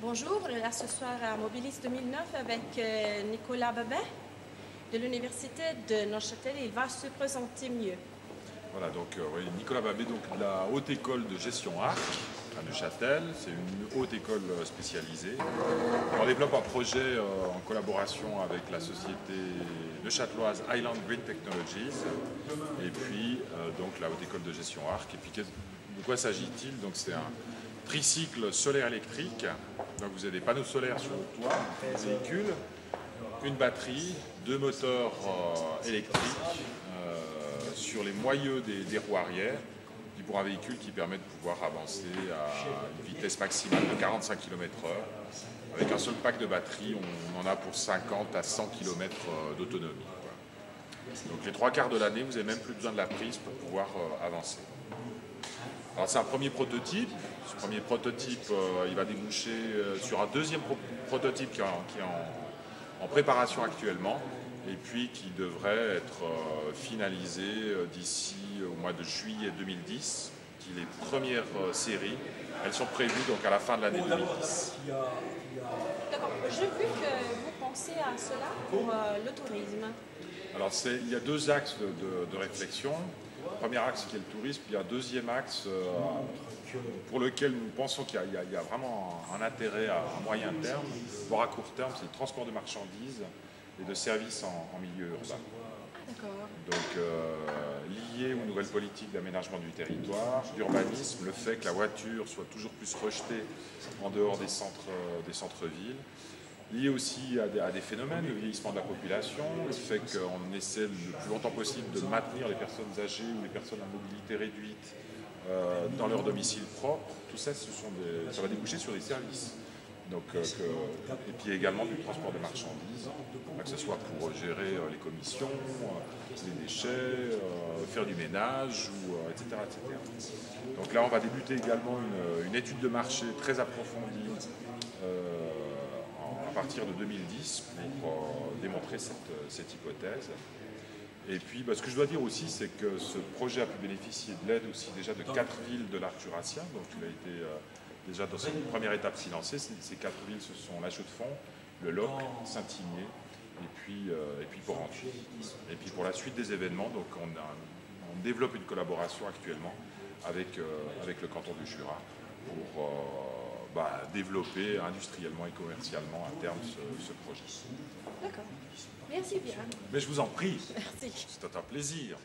Bonjour, là ce soir à Mobilis 2009 avec Nicolas Babet de l'Université de Neuchâtel. Il va se présenter mieux. Voilà, donc oui, Nicolas Babet, donc, de la Haute École de Gestion Arc à Neuchâtel. C'est une haute école spécialisée. On développe un projet en collaboration avec la société neuchâteloise Highland Green Technologies et puis donc la Haute École de Gestion Arc. Et puis de quoi s'agit-il? Donc c'est un tricycle solaire électrique. Donc vous avez des panneaux solaires sur le toit du véhicule, une batterie, deux moteurs électriques sur les moyeux des roues arrière, puis pour un véhicule qui permet de pouvoir avancer à une vitesse maximale de 45 km/h. Avec un seul pack de batterie, on en a pour 50 à 100 km d'autonomie. Donc les trois quarts de l'année, vous n'avez même plus besoin de la prise pour pouvoir avancer. Alors c'est un premier prototype. Ce premier prototype, il va déboucher sur un deuxième prototype qui est en préparation actuellement et puis qui devrait être finalisé d'ici au mois de juillet 2010. Les premières séries, elles sont prévues donc à la fin de l'année 2010. D'accord. J'ai vu que vous pensez à cela pour le tourisme. Alors il y a deux axes de réflexion. Le premier axe qui est le tourisme, puis il y a un deuxième axe pour lequel nous pensons qu'il y a vraiment un intérêt à moyen terme, voire à court terme, c'est le transport de marchandises et de services en milieu urbain. D'accord. Donc lié aux nouvelles politiques d'aménagement du territoire, d'urbanisme, le fait que la voiture soit toujours plus rejetée en dehors des centres-villes, lié aussi à des phénomènes, le vieillissement de la population, le fait qu'on essaie le plus longtemps possible de maintenir les personnes âgées ou les personnes à mobilité réduite dans leur domicile propre. Tout ça, ça va déboucher sur des services. Donc, et puis également du transport de marchandises, que ce soit pour gérer les commissions, les déchets, faire du ménage, etc., etc. Donc là, on va débuter également une étude de marché très approfondie à partir de 2010 pour démontrer cette hypothèse. Et puis, ce que je dois dire aussi, c'est que ce projet a pu bénéficier de l'aide aussi déjà de 4 villes de l'arc jurassien, donc il a été déjà dans cette première étape financée. Ces 4 villes, ce sont La Chaux-de-Fonds, Le Loc, Saint-Imier et puis Porrentruy. Et puis pour la suite des événements, donc on développe une collaboration actuellement avec le canton du Jura pour développer industriellement et commercialement à terme ce projet. D'accord. Merci bien. Mais je vous en prie. Merci. C'est un plaisir.